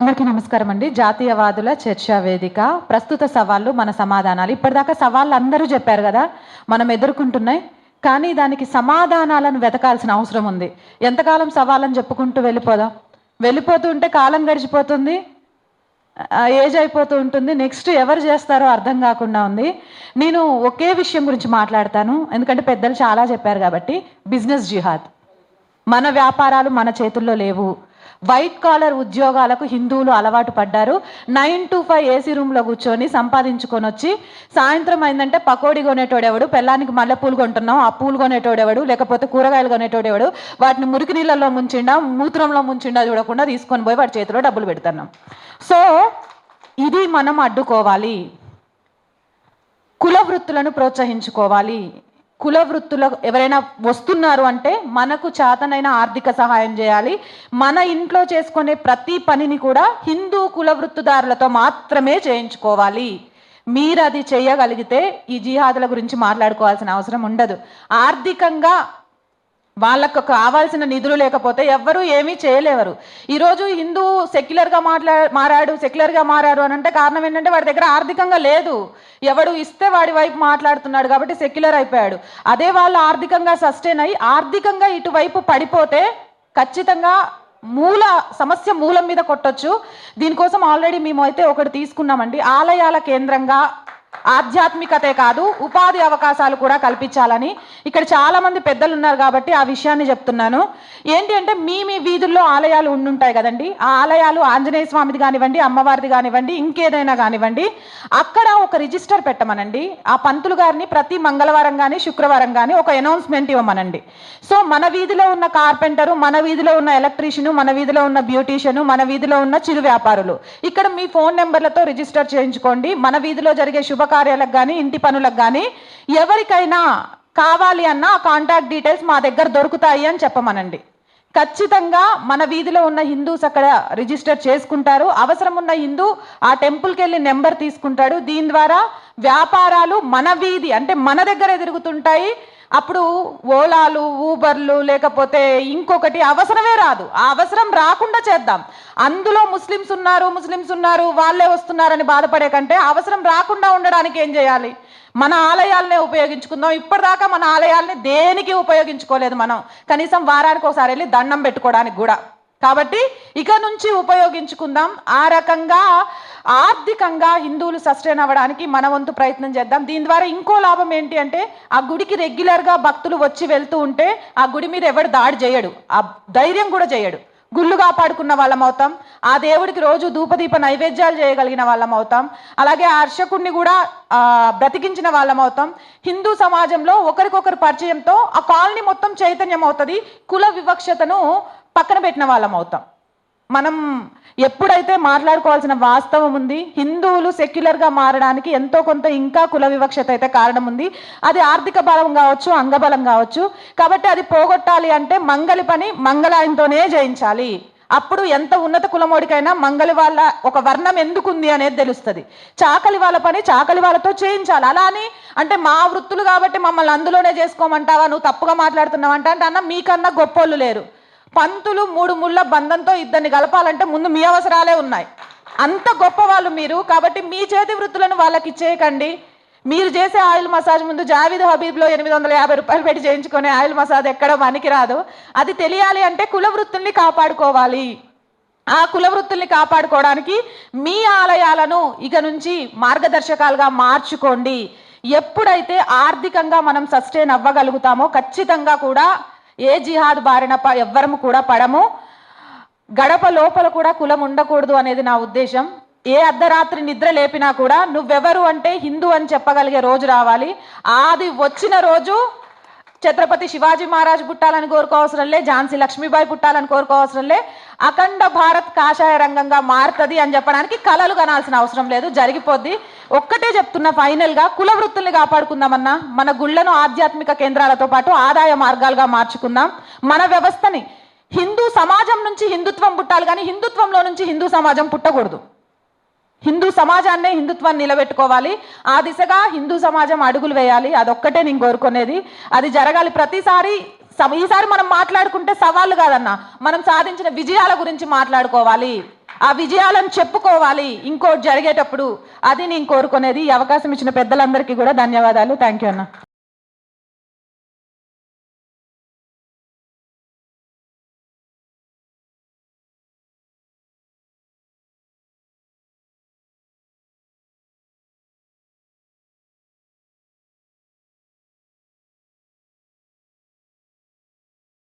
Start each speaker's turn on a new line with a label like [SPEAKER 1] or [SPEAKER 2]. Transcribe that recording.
[SPEAKER 1] అందరికీ నమస్కారం అండి. జాతీయవాదుల చర్చా వేదిక. ప్రస్తుత సవాళ్ళు మన సమాధానాలు. ఇప్పటిదాకా సవాళ్ళు అందరూ చెప్పారు కదా, మనం ఎదుర్కొంటున్నాయి. కానీ దానికి సమాధానాలను వెతకాల్సిన అవసరం ఉంది. ఎంతకాలం సవాళ్ళని చెప్పుకుంటూ వెళ్ళిపోతూ ఉంటే కాలం గడిచిపోతుంది, ఏజ్ అయిపోతూ ఉంటుంది. నెక్స్ట్ ఎవరు చేస్తారో అర్థం కాకుండా ఉంది. నేను ఒకే విషయం గురించి మాట్లాడతాను, ఎందుకంటే పెద్దలు చాలా చెప్పారు కాబట్టి. బిజినెస్ జిహాద్. మన వ్యాపారాలు మన చేతుల్లో లేవు. వైట్ కాలర్ ఉద్యోగాలకు హిందువులు అలవాటు పడ్డారు. 9 to 5 ఏసీ రూమ్లో కూర్చొని సంపాదించుకొని వచ్చి సాయంత్రం అయిందంటే పకోడీ కొనేటోడెవడు, పెళ్ళానికి మల్లెపూలు కొంటున్నాం ఆ పూలు కొనేటోడెవడు, లేకపోతే కూరగాయలు కొనేటోడెవడు, వాటిని మురికి నీళ్ళల్లో ముంచిండా మూత్రంలో ముంచిండా చూడకుండా తీసుకొని పోయి వాడి చేతిలో డబ్బులు పెడుతున్నాం. సో ఇది మనం అడ్డుకోవాలి. కుల వృత్తులను ప్రోత్సహించుకోవాలి. కుల వృత్తులు ఎవరైనా వస్తున్నారు అంటే మనకు చేతనైన ఆర్థిక సహాయం చేయాలి. మన ఇంట్లో చేసుకునే ప్రతి పనిని కూడా హిందూ కుల వృత్తుదారులతో మాత్రమే చేయించుకోవాలి. మీరు అది చేయగలిగితే ఈ జిహాదుల గురించి మాట్లాడుకోవాల్సిన అవసరం ఉండదు. ఆర్థికంగా వాళ్ళకు కావాల్సిన నిధులు లేకపోతే ఎవ్వరూ ఏమీ చేయలేరు. ఈరోజు హిందూ సెక్యులర్గా మారాడు అని అంటే కారణం ఏంటంటే వాడి దగ్గర ఆర్థికంగా లేదు. ఎవడు ఇస్తే వాడి వైపు మాట్లాడుతున్నాడు కాబట్టి సెక్యులర్ అయిపోయాడు. అదే వాళ్ళు ఆర్థికంగా సస్టైన్ అయ్యి ఆర్థికంగా ఇటువైపు పడిపోతే ఖచ్చితంగా సమస్య మూలం మీద కొట్టొచ్చు. దీనికోసం ఆల్రెడీ మేము అయితే ఒకటి తీసుకున్నామండి. ఆలయాల కేంద్రంగా ఆధ్యాత్మికతే కాదు ఉపాధి అవకాశాలు కూడా కల్పించాలని. ఇక్కడ చాలా మంది పెద్దలు ఉన్నారు కాబట్టి ఆ విషయాన్ని చెప్తున్నాను. ఏంటి అంటే మీ వీధుల్లో ఆలయాలు ఉండుంటాయి కదండి. ఆ ఆలయాలు ఆంజనేయ స్వామిది కానివ్వండి, అమ్మవారిది కానివ్వండి, ఇంకేదైనా కానివ్వండి, అక్కడ ఒక రిజిస్టర్ పెట్టమనండి. ఆ పంతులు గారిని ప్రతి మంగళవారం కానీ శుక్రవారం కానీ ఒక అనౌన్స్మెంట్ ఇవ్వమనండి. సో మన వీధిలో ఉన్న కార్పెంటరు, మన వీధిలో ఉన్న ఎలక్ట్రీషియను, మన వీధిలో ఉన్న బ్యూటీషియను, మన వీధిలో ఉన్న చిరు వ్యాపారులు ఇక్కడ మీ ఫోన్ నెంబర్లతో రిజిస్టర్ చేయించుకోండి. మన వీధిలో జరిగే శుభకార్యాలకు కానీ ఇంటి పనులకు కానీ ఎవరికైనా కావాలి అన్న ఆ కాంటాక్ట్ డీటెయిల్స్ మా దగ్గర దొరుకుతాయి అని చెప్పమనండి. ఖచ్చితంగా మన వీధిలో ఉన్న హిందూస్ అక్కడ రిజిస్టర్ చేసుకుంటారు. అవసరం ఉన్న హిందూ ఆ టెంపుల్కి వెళ్ళి నెంబర్ తీసుకుంటాడు. దీని ద్వారా వ్యాపారాలు మన వీధి అంటే మన దగ్గర ఎదురుగుతుంటాయి. అప్పుడు ఓలాలు, ఊబర్లు, లేకపోతే ఇంకొకటి అవసరమే రాదు. ఆ అవసరం రాకుండా చేద్దాం. అందులో ముస్లిమ్స్ ఉన్నారు వాళ్ళే వస్తున్నారని బాధపడే కంటే అవసరం రాకుండా ఉండడానికి ఏం చేయాలి? మన ఆలయాలనే ఉపయోగించుకుందాం. ఇప్పటిదాకా మన ఆలయాల్ని దేనికి ఉపయోగించుకోలేదు మనం. కనీసం వారానికి ఒకసారి వెళ్ళి దండం పెట్టుకోవడానికి కూడా. కాబట్టి ఇక నుంచి ఉపయోగించుకుందాం. ఆ రకంగా ఆర్థికంగా హిందువులు సస్టైన్ అవ్వడానికి మన వంతు ప్రయత్నం చేద్దాం. దీని ద్వారా ఇంకో లాభం ఏంటి అంటే ఆ గుడికి రెగ్యులర్గా భక్తులు వచ్చి వెళ్తూ ఉంటే ఆ గుడి మీద ఎవడు దాడి చేయడు, ఆ ధైర్యం కూడా చేయడు. గుళ్ళు కాపాడుకున్న వాళ్ళం అవుతాం. ఆ దేవుడికి రోజు ధూపదీప నైవేద్యాలు చేయగలిగిన వాళ్ళం అవుతాం. అలాగే ఆ అర్చకుడిని కూడా బ్రతికించిన వాళ్ళం అవుతాం. హిందూ సమాజంలో ఒకరికొకరు పరిచయంతో ఆ కాలనీ మొత్తం చైతన్యం అవుతుంది. కుల వివక్షతను పక్కన పెట్టిన వాళ్ళం అవుతాం. మనం ఎప్పుడైతే మాట్లాడుకోవాల్సిన వాస్తవం ఉంది. హిందువులు సెక్యులర్గా మారడానికి ఎంతో కొంత ఇంకా కుల వివక్షత అయితే కారణం ఉంది. అది ఆర్థిక బలం కావచ్చు, అంగబలం కావచ్చు. కాబట్టి అది పోగొట్టాలి అంటే మంగలి పని మంగళాయంతోనే చేయించాలి. అప్పుడు ఎంత ఉన్నత కులమోడికైనా మంగలి వాళ్ళ ఒక వర్ణం ఎందుకుంది అనేది తెలుస్తుంది. చాకలి వాళ్ళ పని చాకలి వాళ్ళతో చేయించాలి. అలా అని అంటే మా వృత్తులు కాబట్టి మమ్మల్ని అందులోనే చేసుకోమంటావా, నువ్వు తప్పుగా మాట్లాడుతున్నావంట అంటే అన్న మీకన్నా గొప్పోళ్ళు లేరు. పంతులు 3 ముళ్ళ బంధంతో ఇద్దరిని కలపాలంటే ముందు మీ అవసరాలే ఉన్నాయి. అంత గొప్ప వాళ్ళు మీరు. కాబట్టి మీ చేతి వృత్తులను వాళ్ళకి ఇచ్చేయకండి. మీరు చేసే ఆయిల్ మసాజ్ ముందు జావీద్ హబీబ్లో 850 రూపాయలు పెట్టి చేయించుకునే ఆయిల్ మసాజ్ ఎక్కడ పనికిరాదు. అది తెలియాలి అంటే కుల వృత్తుల్ని కాపాడుకోవాలి. ఆ కుల వృత్తుల్ని కాపాడుకోవడానికి మీ ఆలయాలను ఇక నుంచి మార్గదర్శకాలుగా మార్చుకోండి. ఎప్పుడైతే ఆర్థికంగా మనం సస్టైన్ అవ్వగలుగుతామో ఖచ్చితంగా కూడా ఏ జిహాద్ బారిన ఎవ్వరము కూడా పడము. గడప లోపల కూడా కులం ఉండకూడదు అనేది నా ఉద్దేశం. ఏ అర్ధరాత్రి నిద్ర లేపినా కూడా నువ్వెవరు అంటే హిందూ అని చెప్పగలిగే రోజు రావాలి. అది వచ్చిన రోజు ఛత్రపతి శివాజీ మహారాజ్ పుట్టాలని కోరుకోవసరం లే, ఝాన్సీ లక్ష్మీబాయి పుట్టాలని కోరుకోవసరం లే, అఖండ భారత్ కాషాయ రంగంగా మారుతుంది అని చెప్పడానికి కలలు కనాల్సిన అవసరం లేదు, జరిగిపోద్ది. ఒక్కటే చెప్తున్నా ఫైనల్గా, కుల వృత్తుల్ని కాపాడుకుందామన్నా మన గుళ్లను ఆధ్యాత్మిక కేంద్రాలతో పాటు ఆదాయ మార్గాలుగా మార్చుకుందాం. మన వ్యవస్థని హిందూ సమాజం నుంచి హిందుత్వం పుట్టాలి కానీ హిందుత్వంలో నుంచి హిందూ సమాజం పుట్టకూడదు. హిందూ సమాజాన్నే హిందుత్వాన్ని నిలబెట్టుకోవాలి. ఆ దిశగా హిందూ సమాజం అడుగులు వేయాలి. అదొక్కటే నేను కోరుకునేది. అది జరగాలి. ఈసారి మనం మాట్లాడుకుంటే సవాళ్ళు కాదన్నా, మనం సాధించిన విజయాల గురించి మాట్లాడుకోవాలి. ఆ విజయాలను చెప్పుకోవాలి ఇంకోటి జరిగేటప్పుడు. అది నేను కోరుకునేది. ఈ అవకాశం ఇచ్చిన పెద్దలందరికీ కూడా ధన్యవాదాలు. థ్యాంక్ యూ అన్న.